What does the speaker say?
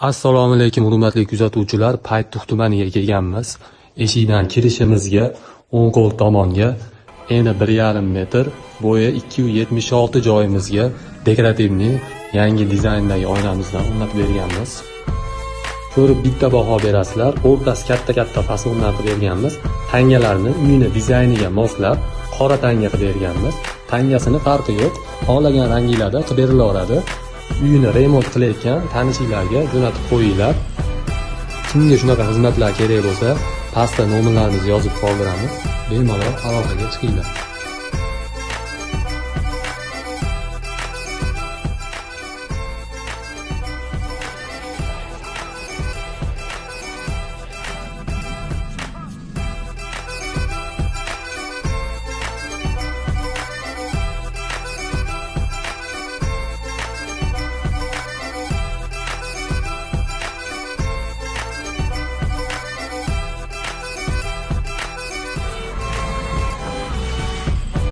Assalomu alaykum hurmatli kuzatuvchilar, Payttuq tumaniga kelganmiz. Eshikdan kirishimizga o'ng qo'l tomonga eni 1,5 metr, bo'yi 276 joyimizga dekorativniy yangi dizayndagi oynamizdan o'rnatib berganmiz. Ko'rib bitta baho berasizlar. O'rtasi katta fasl o'rnatib berganmiz. Tangalarni uyni dizayniga moslab qora tanga qilib berganmiz. Tangasini farqi yo'q, xohlagan ranglarda qilib berilaveradi. Uyini remont qilayotgan tanishinglarga jo'natib qo'yinglar. Kimga shunaqa xizmatlar kerak bo'lsa, pastda nomerlarimizni yozib qoldiramiz. Bemalol aloqaga chiqinglar.